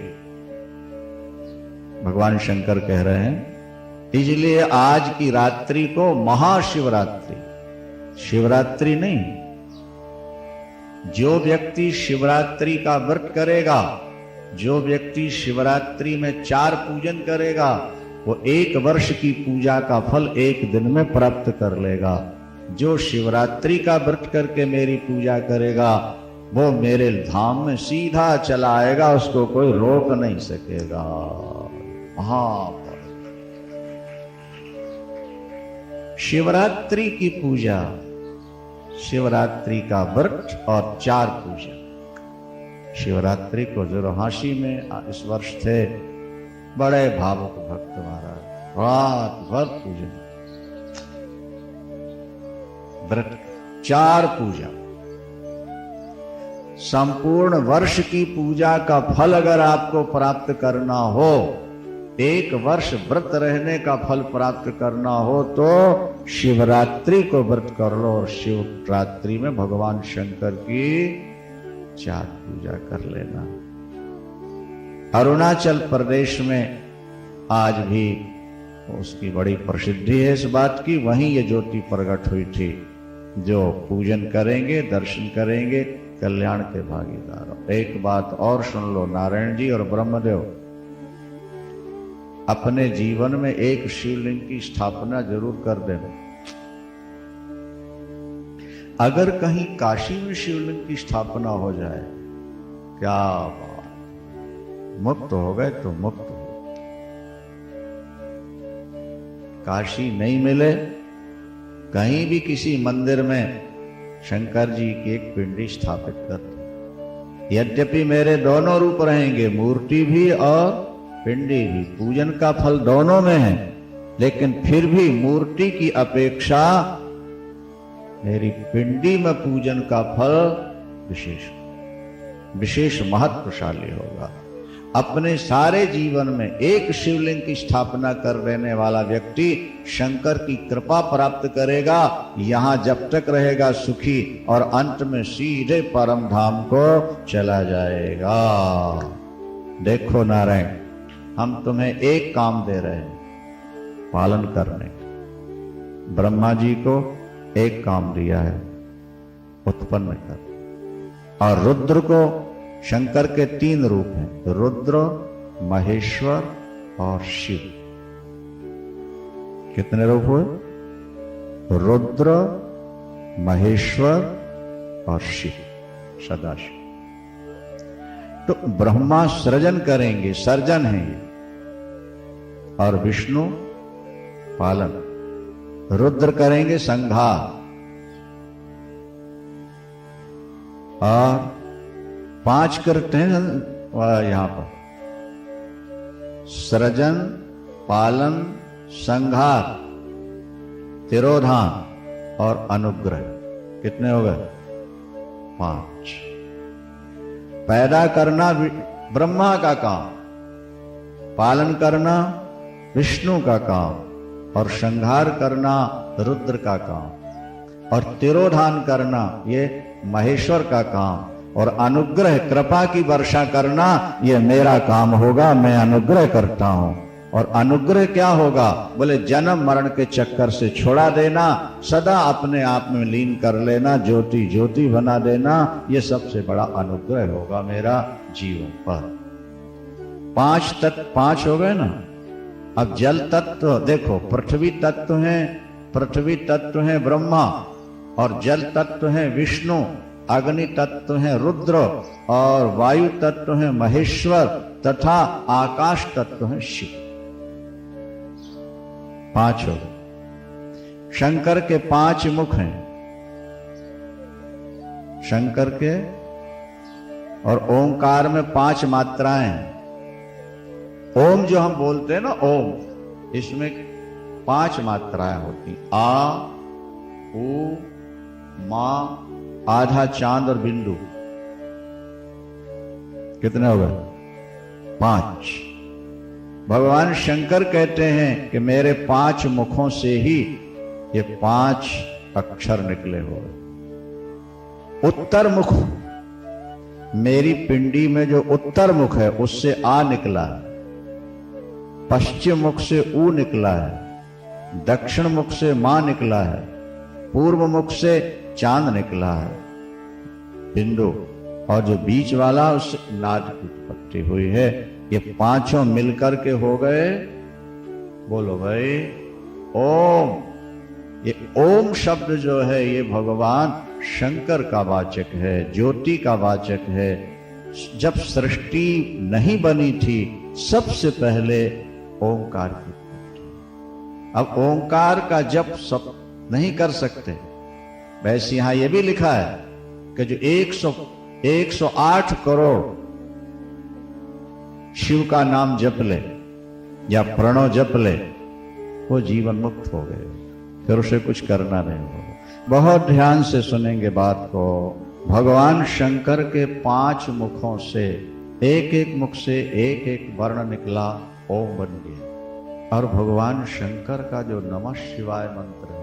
भगवान शंकर कह रहे हैं, इसलिए आज की रात्रि को महाशिवरात्रि, शिवरात्रि नहीं। जो व्यक्ति शिवरात्रि का व्रत करेगा, जो व्यक्ति शिवरात्रि में 4 पूजन करेगा, वो 1 वर्ष की पूजा का फल 1 दिन में प्राप्त कर लेगा। जो शिवरात्रि का व्रत करके मेरी पूजा करेगा, वो मेरे धाम में सीधा चला आएगा, उसको कोई रोक नहीं सकेगा। शिवरात्रि की पूजा, शिवरात्रि का व्रत और 4 पूजा। शिवरात्रि को जो रोहासी में इस वर्ष थे, बड़े भावुक भक्त महाराज रात भर पूजन, व्रत, 4 पूजा। संपूर्ण वर्ष की पूजा का फल अगर आपको प्राप्त करना हो, 1 वर्ष व्रत रहने का फल प्राप्त करना हो, तो शिवरात्रि को व्रत कर लो और शिवरात्रि में भगवान शंकर की 4 पूजा कर लेना। अरुणाचल प्रदेश में आज भी उसकी बड़ी प्रसिद्धि है इस बात की, वहीं ये ज्योति प्रकट हुई थी। जो पूजन करेंगे, दर्शन करेंगे, कल्याण के भागीदार हो। एक बात और सुन लो, नारायण जी और ब्रह्मदेव अपने जीवन में एक शिवलिंग की स्थापना जरूर कर देना। अगर कहीं काशी में शिवलिंग की स्थापना हो जाए, क्या बात, मुक्त हो गए तो मुक्त हो। काशी नहीं मिले, कहीं भी किसी मंदिर में शंकर जी की एक पिंडी स्थापित कर। यद्यपि मेरे दोनों रूप रहेंगे, मूर्ति भी और पिंडी भी, पूजन का फल दोनों में है, लेकिन फिर भी मूर्ति की अपेक्षा मेरी पिंडी में पूजन का फल विशेष महत्वशाली होगा। अपने सारे जीवन में एक शिवलिंग की स्थापना कर देने वाला व्यक्ति शंकर की कृपा प्राप्त करेगा, यहां जब तक रहेगा सुखी, और अंत में सीधे परम धाम को चला जाएगा। देखो नारायण, हम तुम्हें एक काम दे रहे हैं पालन करने। ब्रह्मा जी को एक काम दिया है, उत्पन्न कर, और रुद्र को, शंकर के 3 रूप हैं, रुद्र, महेश्वर और शिव। कितने रूप हुए? रुद्र, महेश्वर और शिव, सदाशिव। तो ब्रह्मा सृजन करेंगे, सर्जन है ये, और विष्णु पालन, रुद्र करेंगे संहार, और 5 करते हैं यहां पर, सृजन, पालन, संहार, तिरोधान और अनुग्रह। कितने हो गए? 5। पैदा करना ब्रह्मा का काम, पालन करना विष्णु का काम, और संहार करना रुद्र का काम, और तिरोधान करना ये महेश्वर का काम, और अनुग्रह, कृपा की वर्षा करना, ये मेरा काम होगा, मैं अनुग्रह करता हूं। और अनुग्रह क्या होगा? बोले जन्म मरण के चक्कर से छोड़ा देना, सदा अपने आप में लीन कर लेना, ज्योति ज्योति बना देना, ये सबसे बड़ा अनुग्रह होगा मेरा जीवन पर। 5 तत्व, 5 हो गए ना। अब जल तत्व देखो, पृथ्वी तत्व है, पृथ्वी तत्व है ब्रह्मा, और जल तत्व है विष्णु, अग्नि तत्व है रुद्र, और वायु तत्व है महेश्वर, तथा आकाश तत्व है शिव। 5 हो गए। शंकर के 5 मुख हैं, शंकर के, और ओंकार में 5 मात्राएं हैं। ओम जो हम बोलते हैं ना, ओम, इसमें 5 मात्राएं होती, आ, ऊ, मा, आधा चांद और बिंदु। कितने हो गए? 5। भगवान शंकर कहते हैं कि मेरे 5 मुखों से ही ये 5 अक्षर निकले हो। उत्तर मुख, मेरी पिंडी में जो उत्तर मुख है उससे आ निकला है, पश्चिम मुख से ऊ निकला है, दक्षिण मुख से मां निकला है, पूर्व मुख से चांद निकला है बिंदु, और जो बीच वाला उससे नाद की उत्पत्ति हुई है। ये पांचों मिलकर के हो गए, बोलो भाई ओम। ये ओम शब्द जो है ये भगवान शंकर का वाचक है, ज्योति का वाचक है। जब सृष्टि नहीं बनी थी सबसे पहले ओंकार की उत्पत्ति। अब ओंकार का जप सब नहीं कर सकते, वैसे यहां यह भी लिखा है कि जो 108 करोड़ शिव का नाम जप ले या प्रणव जप ले, वो जीवन मुक्त हो गए, फिर उसे कुछ करना नहीं होगा। बहुत ध्यान से सुनेंगे बात को। भगवान शंकर के 5 मुखों से एक एक मुख से एक एक वर्ण निकला, ओम बन गया। और भगवान शंकर का जो नमः शिवाय मंत्र है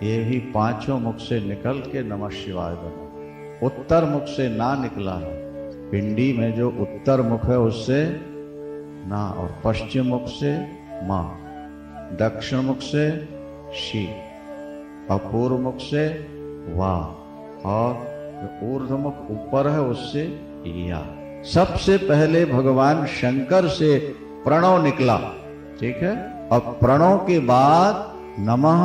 ये भी 5 मुख से निकल के नमः शिवाय बना। उत्तर मुख से ना निकला है, पिंडी में जो उत्तर मुख है उससे ना, और पश्चिम मुख से मां, दक्षिण मुख से शी, और पूर्व मुख से वाह, और जो ऊर्ध्व मुख ऊपर है उससे या। सबसे पहले भगवान शंकर से प्रणव निकला, ठीक है, और प्रणव के बाद नमः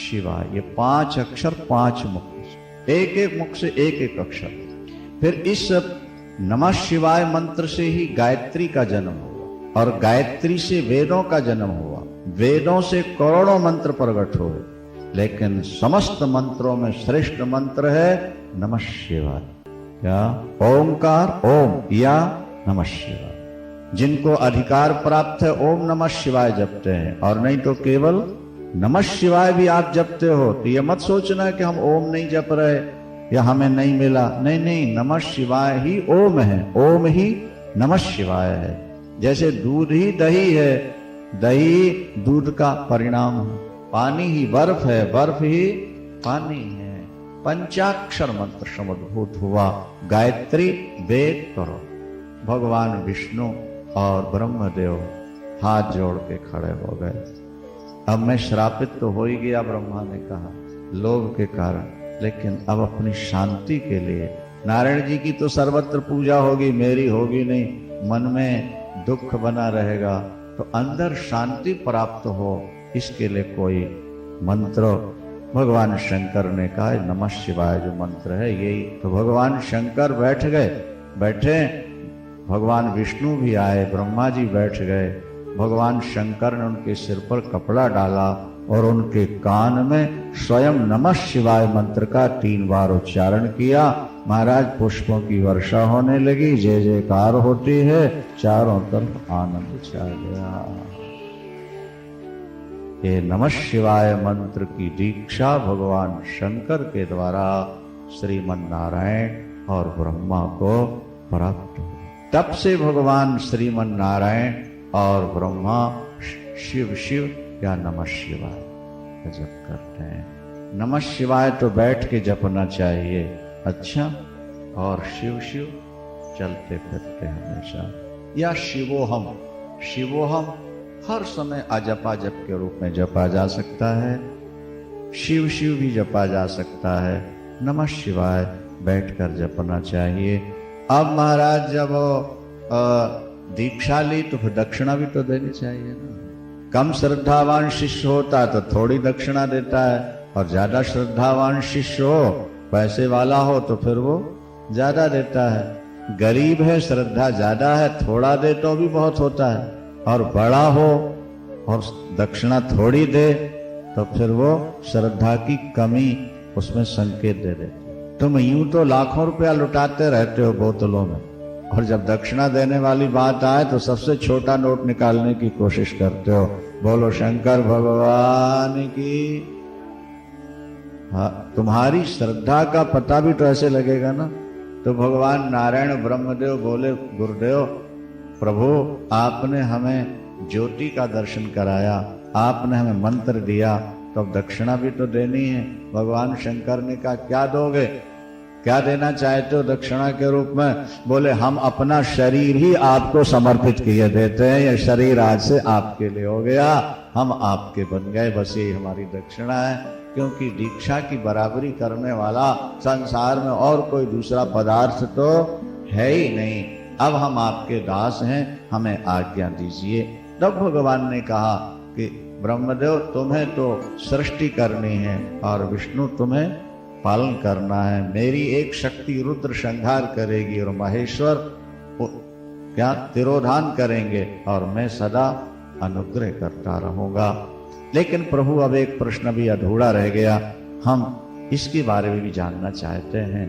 शिवाय। ये 5 अक्षर 5 मुख से, एक एक मुख से एक एक अक्षर। फिर इस नमः शिवाय मंत्र से ही गायत्री का जन्म हुआ, और गायत्री से वेदों का जन्म हुआ। वेदों से करोड़ों मंत्र प्रकट हुए, लेकिन समस्त मंत्रों में श्रेष्ठ मंत्र है नमः शिवाय। क्या? ओंकार, ओम या नमः शिवाय। जिनको अधिकार प्राप्त है ओम नमः शिवाय जपते हैं, और नहीं तो केवल नमः शिवाय भी आप जपते हो तो ये मत सोचना कि हम ओम नहीं जप रहे या हमें नहीं मिला। नहीं नहीं, नमः शिवाय ही ओम है, ओम ही नमः शिवाय है। जैसे दूध ही दही है, दही दूध का परिणाम है, पानी ही बर्फ है, बर्फ ही पानी है। पंचाक्षर मंत्र समुद्भूत हुआ, गायत्री वेद करो। भगवान विष्णु और ब्रह्मदेव हाथ जोड़ के खड़े हो गए। अब मैं श्रापित तो हो ही गया, ब्रह्मा ने कहा, लोभ के कारण, लेकिन अब अपनी शांति के लिए नारायण जी की तो सर्वत्र पूजा होगी, मेरी होगी नहीं, मन में दुख बना रहेगा, तो अंदर शांति प्राप्त हो, इसके लिए कोई मंत्र भगवान शंकर ने कहा नमः शिवाय जो मंत्र है यही। तो भगवान शंकर बैठ गए, बैठे, भगवान विष्णु भी आए, ब्रह्मा जी बैठ गए। भगवान शंकर ने उनके सिर पर कपड़ा डाला और उनके कान में स्वयं नमः शिवाय मंत्र का 3 बार उच्चारण किया। महाराज पुष्पों की वर्षा होने लगी, जय जयकार होती है, चारों तरफ आनंद छा गया। ये नमः शिवाय मंत्र की दीक्षा भगवान शंकर के द्वारा श्रीमन नारायण और ब्रह्मा को प्राप्त हुई। तब से भगवान श्रीमन नारायण और ब्रह्मा शिव शिव या नमः शिवाय का जप करते हैं। नमः शिवाय तो बैठ के जपना चाहिए, अच्छा, और शिव शिव चलते फिरते हमेशा, या शिवोहम। शिवोहम हर समय अजपा जप के रूप में जपा जा सकता है, शिव शिव भी जपा जा सकता है, नमः शिवाय बैठकर जपना चाहिए। अब महाराज जब दीक्षा ली तो फिर दक्षिणा भी तो देनी चाहिए ना। कम श्रद्धावान शिष्य होता तो थोड़ी दक्षिणा देता है, और ज्यादा श्रद्धावान शिष्य हो, पैसे वाला हो, तो फिर वो ज्यादा देता है। गरीब है, श्रद्धा ज्यादा है, थोड़ा दे तो भी बहुत होता है, और बड़ा हो और दक्षिणा थोड़ी दे तो फिर वो श्रद्धा की कमी उसमें संकेत दे देते। तुम यूं तो लाखों रुपया लुटाते रहते हो बोतलों में, और जब दक्षिणा देने वाली बात आए तो सबसे छोटा नोट निकालने की कोशिश करते हो। बोलो शंकर भगवान की। हाँ, तुम्हारी श्रद्धा का पता भी तो ऐसे लगेगा ना। तो भगवान नारायण ब्रह्मदेव बोले, गुरुदेव प्रभु आपने हमें ज्योति का दर्शन कराया, आपने हमें मंत्र दिया, तो अब दक्षिणा भी तो देनी है। भगवान शंकर ने कहा क्या दोगे, क्या देना चाहते हो दक्षिणा के रूप में? बोले हम अपना शरीर ही आपको समर्पित किए देते हैं, यह शरीर आज से आपके लिए हो गया, हम आपके बन गए, बस यही हमारी दक्षिणा है। क्योंकि दीक्षा की बराबरी करने वाला संसार में और कोई दूसरा पदार्थ तो है ही नहीं। अब हम आपके दास हैं, हमें आज्ञा दीजिए। तब भगवान ने कहा कि ब्रह्मदेव तुम्हें तो सृष्टि करनी है और विष्णु तुम्हें पालन करना है। मेरी एक शक्ति रुद्र संहार करेगी और महेश्वर क्या तिरोधान करेंगे और मैं सदा अनुग्रह करता रहूंगा। लेकिन प्रभु अब एक प्रश्न भी अधूरा रह गया, हम इसके बारे में भी जानना चाहते हैं।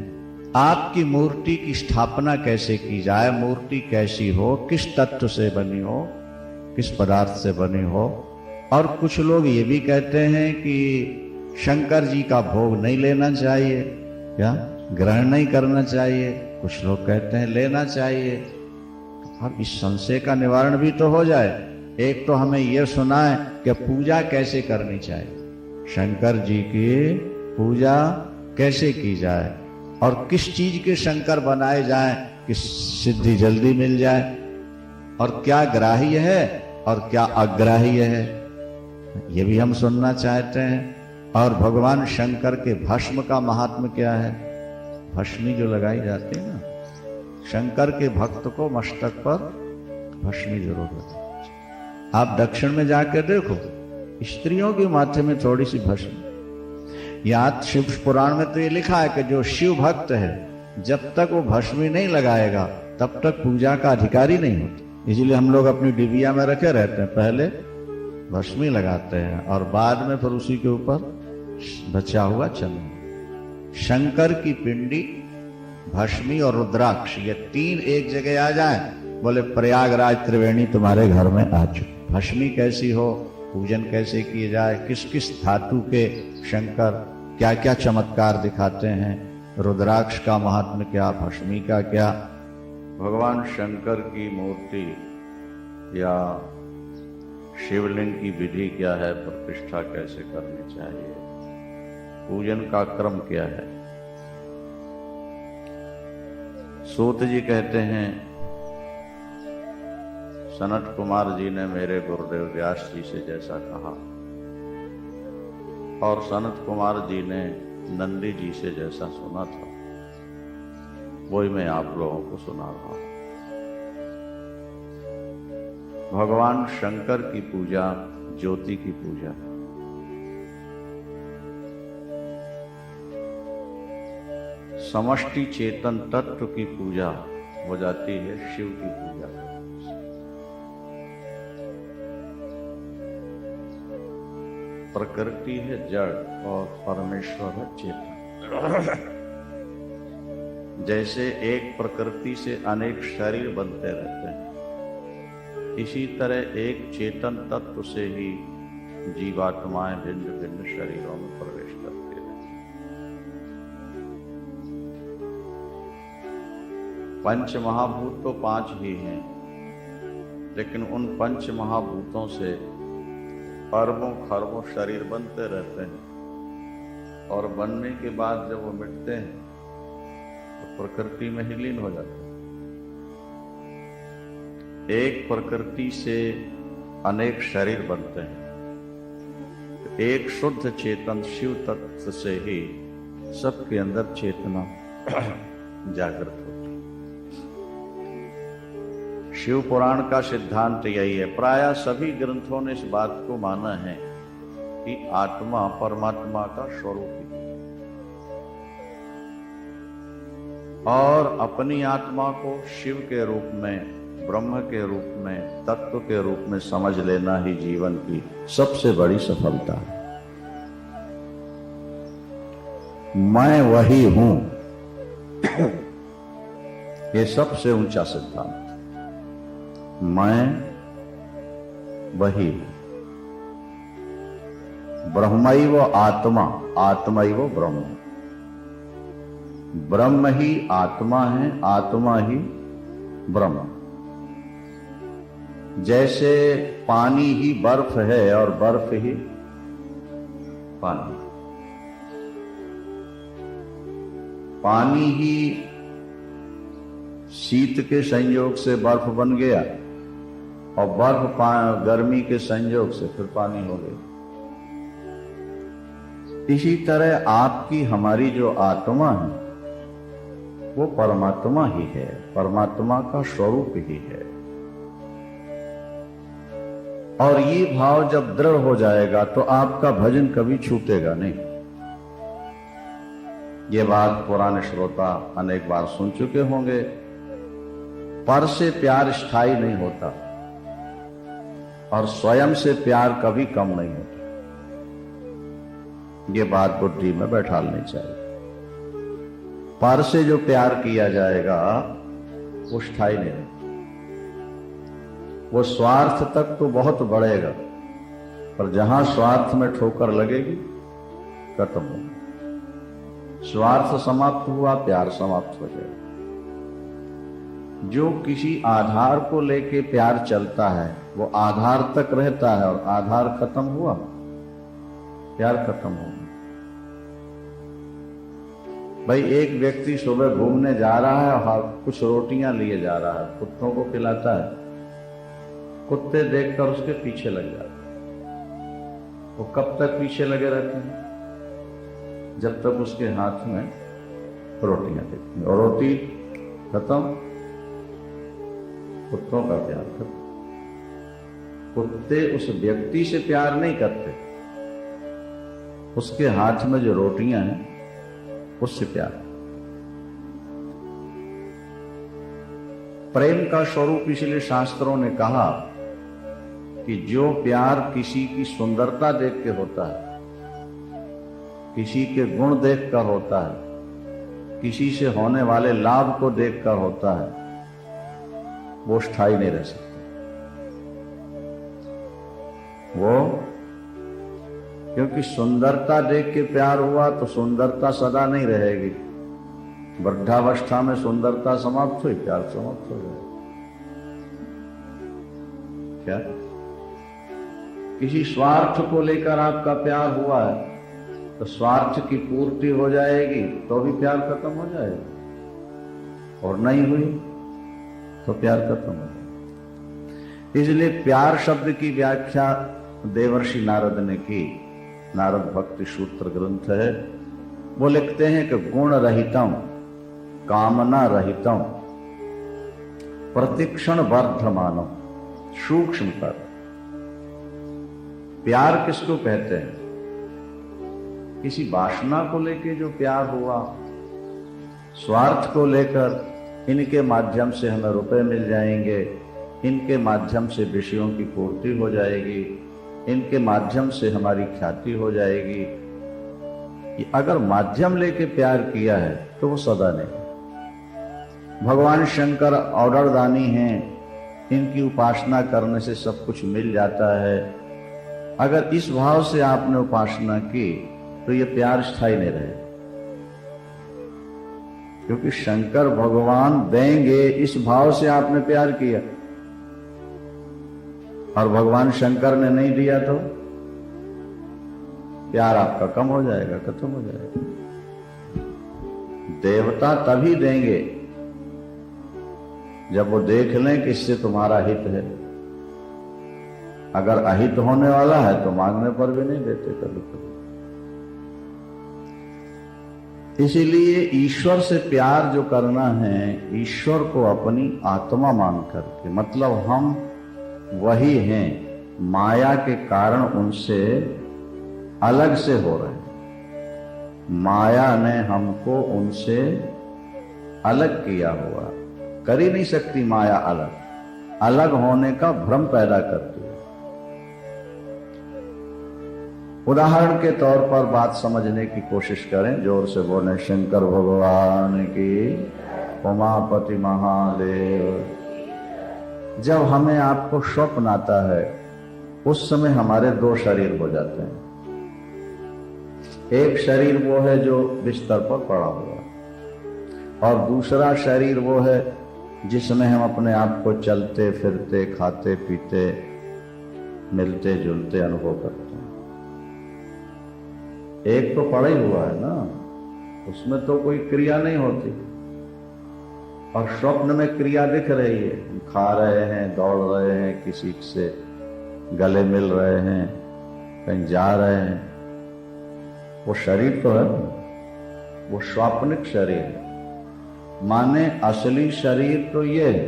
आपकी मूर्ति की स्थापना कैसे की जाए, मूर्ति कैसी हो, किस तत्व से बनी हो, किस पदार्थ से बनी हो। और कुछ लोग ये भी कहते हैं कि शंकर जी का भोग नहीं लेना चाहिए, क्या ग्रहण नहीं करना चाहिए। कुछ लोग कहते हैं लेना चाहिए। अब इस संशय का निवारण भी तो हो जाए। एक तो हमें यह सुनाए कि पूजा कैसे करनी चाहिए, शंकर जी की पूजा कैसे की जाए और किस चीज के शंकर बनाए जाएं कि सिद्धि जल्दी मिल जाए, और क्या ग्राह्य है और क्या अग्राह्य है, ये भी हम सुनना चाहते हैं। और भगवान शंकर के भस्म का महात्म्य क्या है, भस्मी जो लगाई जाती है ना, शंकर के भक्त को मस्तक पर भस्मी जरूर लगाई। आप दक्षिण में जाकर देखो, स्त्रियों के माथे में थोड़ी सी भस्म। यहाँ शिव पुराण में तो ये लिखा है कि जो शिव भक्त है जब तक वो भस्मी नहीं लगाएगा तब तक पूजा का अधिकारी नहीं होता। इसलिए हम लोग अपनी डिबिया में रखे रहते हैं, पहले भस्मी लगाते हैं और बाद में फिर उसी के ऊपर बचा हुआ चंदन। शंकर की पिंडी, भस्मी और रुद्राक्ष, ये तीन एक जगह आ जाए, बोले प्रयागराज त्रिवेणी तुम्हारे घर में आ चुके। भस्मी कैसी हो, पूजन कैसे किए जाए, किस किस धातु के शंकर क्या क्या चमत्कार दिखाते हैं, रुद्राक्ष का महात्म्य क्या, भस्मी का क्या। भगवान शंकर की मूर्ति या शिवलिंग की विधि क्या है, प्रतिष्ठा कैसे करनी चाहिए, पूजन का क्रम क्या है। सूत जी कहते हैं सनत कुमार जी ने मेरे गुरुदेव व्यास जी से जैसा कहा और सनत कुमार जी ने नंदी जी से जैसा सुना था वही मैं आप लोगों को सुना रहा हूं। भगवान शंकर की पूजा ज्योति की पूजा है। समष्टि चेतन तत्व की पूजा हो जाती है शिव की पूजा। प्रकृति है जड़ और परमेश्वर है चेतन। जैसे एक प्रकृति से अनेक शरीर बनते रहते हैं, इसी तरह एक चेतन तत्व से ही जीवात्माएं भिन्न भिन्न शरीरों में प्रवेश करती रहती हैं। पंच महाभूत तो 5 ही हैं, लेकिन उन पंच महाभूतों से अरबों खरबों शरीर बनते रहते हैं और बनने के बाद जब वो मिटते हैं तो प्रकृति में ही लीन हो जाते हैं। एक प्रकृति से अनेक शरीर बनते हैं, एक शुद्ध चेतन शिव तत्व से ही सबके अंदर चेतना जागृत होती है। शिव पुराण का सिद्धांत यही है। प्रायः सभी ग्रंथों ने इस बात को माना है कि आत्मा परमात्मा का स्वरूप है और अपनी आत्मा को शिव के रूप में, ब्रह्म के रूप में, तत्व के रूप में समझ लेना ही जीवन की सबसे बड़ी सफलता है। मैं वही हूं, ये सबसे ऊंचा सिद्धांत। मैं वही, ब्रह्मैव आत्मा, आत्मैव ब्रह्म। ब्रह्म ही आत्मा है, आत्मा ही ब्रह्म। जैसे पानी ही बर्फ है और बर्फ ही पानी। पानी ही शीत के संयोग से बर्फ बन गया और बर्फ गर्मी के संयोग से फिर पानी हो गई। इसी तरह आपकी हमारी जो आत्मा है वो परमात्मा ही है, परमात्मा का स्वरूप ही है। और ये भाव जब दृढ़ हो जाएगा तो आपका भजन कभी छूटेगा नहीं। ये बात पुराने श्रोता अनेक बार सुन चुके होंगे। पर से प्यार स्थायी नहीं होता और स्वयं से प्यार कभी कम नहीं होता। ये बात बुद्धि में बैठा लेनी चाहिए। पर से जो प्यार किया जाएगा वो स्थायी नहीं रहता। वो स्वार्थ तक तो बहुत बढ़ेगा, पर जहां स्वार्थ में ठोकर लगेगी खत्म हो। स्वार्थ समाप्त हुआ, प्यार समाप्त हो जाएगा। जो किसी आधार को लेके प्यार चलता है वो आधार तक रहता है, और आधार खत्म हुआ प्यार खत्म हो गया। भाई एक व्यक्ति सुबह घूमने जा रहा है और कुछ रोटियां लिए जा रहा है, कुत्तों को खिलाता है। कुत्ते देखकर उसके पीछे लग जाते हैं। वो कब तक पीछे लगे रहते हैं? जब तक उसके हाथ में रोटियां दिखती हैं, और रोटी खत्म, कुत्तों का प्यार खत्म। कुत्ते उस व्यक्ति से प्यार नहीं करते, उसके हाथ में जो रोटियां हैं उससे प्यार। प्रेम का स्वरूप इसलिए शास्त्रों ने कहा कि जो प्यार किसी की सुंदरता देख के होता है, किसी के गुण देखकर होता है, किसी से होने वाले लाभ को देखकर होता है, वो स्थायी नहीं रह सकता। वो क्योंकि सुंदरता देख के प्यार हुआ तो सुंदरता सदा नहीं रहेगी। वृद्धावस्था में सुंदरता समाप्त हुई, प्यार समाप्त हो जाएगा। क्या किसी स्वार्थ को लेकर आपका प्यार हुआ है तो स्वार्थ की पूर्ति हो जाएगी तो भी प्यार खत्म हो जाएगा, और नहीं हुई तो प्यार खत्म हो जाएगा। इसलिए प्यार शब्द की व्याख्या देवर्षि नारद ने की। नारद भक्ति सूत्र ग्रंथ है। वो लिखते हैं कि गुण रहितम कामना रहितम प्रतिक्षण वर्धमानम सूक्ष्म पर। प्यार किसको कहते हैं? किसी वासना को लेके जो प्यार हुआ, स्वार्थ को लेकर इनके माध्यम से हमें रुपए मिल जाएंगे, इनके माध्यम से विषयों की पूर्ति हो जाएगी, इनके माध्यम से हमारी ख्याति हो जाएगी। कि अगर माध्यम लेके प्यार किया है तो वो सदा नहीं। भगवान शंकर ऑर्डर दानी हैं, इनकी उपासना करने से सब कुछ मिल जाता है। अगर इस भाव से आपने उपासना की तो ये प्यार स्थायी नहीं रहे, क्योंकि शंकर भगवान देंगे इस भाव से आपने प्यार किया, और भगवान शंकर ने नहीं दिया तो प्यार आपका कम हो जाएगा, खत्म हो जाएगा। देवता तभी देंगे जब वो देख लें कि इससे तुम्हारा हित है। अगर अहित होने वाला है तो मांगने पर भी नहीं देते कभी कभी। इसीलिए ईश्वर से प्यार जो करना है, ईश्वर को अपनी आत्मा मान करके, मतलब हम वही हैं, माया के कारण उनसे अलग से हो रहे हैं। माया ने हमको उनसे अलग किया हुआ, कर ही नहीं सकती माया अलग। अलग होने का भ्रम पैदा करती है। उदाहरण के तौर पर बात समझने की कोशिश करें, जोर से बोले शंकर भगवान की, उमापति महादेव। जब हमें आपको स्वप्न आता है उस समय हमारे दो शरीर हो जाते हैं। एक शरीर वो है जो बिस्तर पर पड़ा हुआ, और दूसरा शरीर वो है जिसमें हम अपने आप को चलते फिरते, खाते पीते, मिलते जुलते अनुभव करते हैं। एक तो पड़ा ही हुआ है ना, उसमें तो कोई क्रिया नहीं होती। और स्वप्न में क्रिया दिख रही है, हम खा रहे हैं, दौड़ रहे हैं, किसी से गले मिल रहे हैं, कहीं जा रहे हैं। वो शरीर तो है, वो स्वाप्निक शरीर है, माने असली शरीर तो ये है,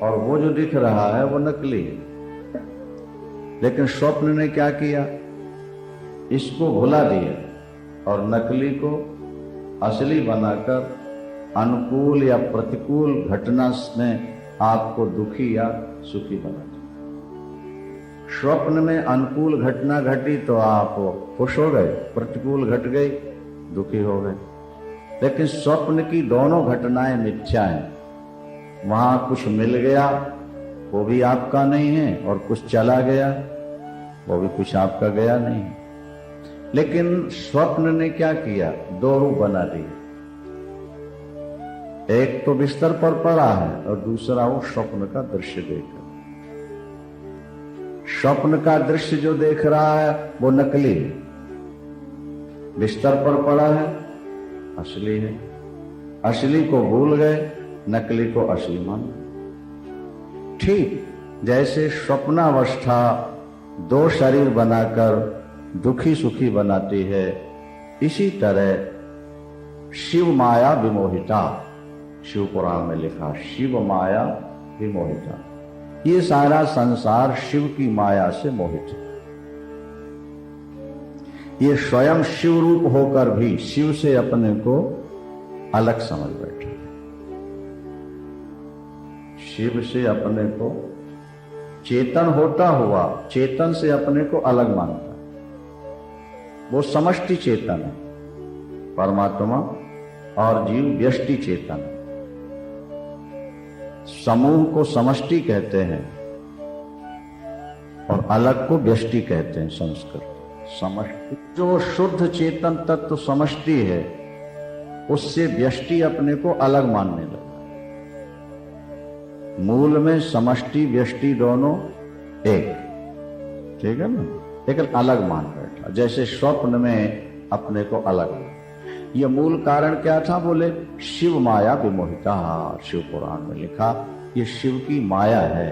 और वो जो दिख रहा है वो नकली है। लेकिन स्वप्न ने क्या किया, इसको भुला दिया और नकली को असली बनाकर अनुकूल या प्रतिकूल घटना में आपको दुखी या सुखी बना दिया। स्वप्न में अनुकूल घटना घटी तो आप खुश हो गए, प्रतिकूल घट गई दुखी हो गए। लेकिन स्वप्न की दोनों घटनाएं मिथ्या हैं। वहां कुछ मिल गया वो भी आपका नहीं है, और कुछ चला गया वो भी कुछ आपका गया नहीं है। लेकिन स्वप्न ने क्या किया, दो रूप बना दिए। एक तो बिस्तर पर पड़ा है और दूसरा वो स्वप्न का दृश्य देख रहा है। स्वप्न का दृश्य जो देख रहा है वो नकली है, बिस्तर पर पड़ा है असली है। असली को भूल गए, नकली को असली मान। ठीक जैसे स्वप्नावस्था दो शरीर बनाकर दुखी सुखी बनाती है, इसी तरह शिव माया विमोहिता, शिव पुराण में लिखा शिव माया विमोहिता, ये सारा संसार शिव की माया से मोहित है। ये स्वयं शिव रूप होकर भी शिव से अपने को अलग समझ बैठा, शिव से अपने को चेतन होता हुआ चेतन से अपने को अलग मानता है। वो समष्टि चेतन है, परमात्मा और जीव व्यष्टि चेतन है। समूह को समष्टि कहते हैं और अलग को व्यष्टि कहते हैं संस्कृत। समष्टि जो शुद्ध चेतन तत्व समष्टि है, उससे व्यष्टि अपने को अलग मानने लगा। मूल में समष्टि व्यष्टि दोनों एक, ठीक है ना, लेकिन अलग मान बैठा, जैसे स्वप्न में अपने को अलग। यह मूल कारण क्या था, बोले शिव माया विमोहिता। शिव पुराण में लिखा ये शिव की माया है,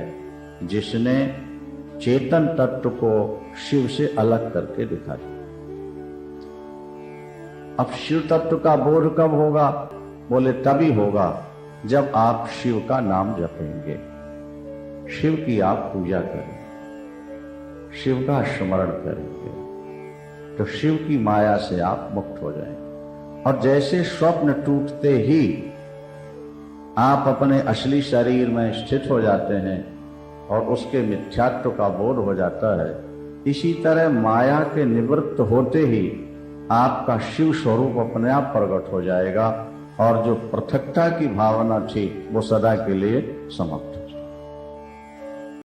जिसने चेतन तत्व को शिव से अलग करके दिखा दिया। अब शिव तत्व का बोध कब होगा, बोले तभी होगा जब आप शिव का नाम जपेंगे, शिव की आप पूजा करेंगे, शिव का स्मरण करेंगे, तो शिव की माया से आप मुक्त हो जाएंगे। और जैसे स्वप्न टूटते ही आप अपने असली शरीर में स्थित हो जाते हैं और उसके मिथ्यात्व का बोध हो जाता है, इसी तरह माया के निवृत्त होते ही आपका शिव स्वरूप अपने आप प्रकट हो जाएगा और जो पृथकता की भावना थी वो सदा के लिए समाप्त हो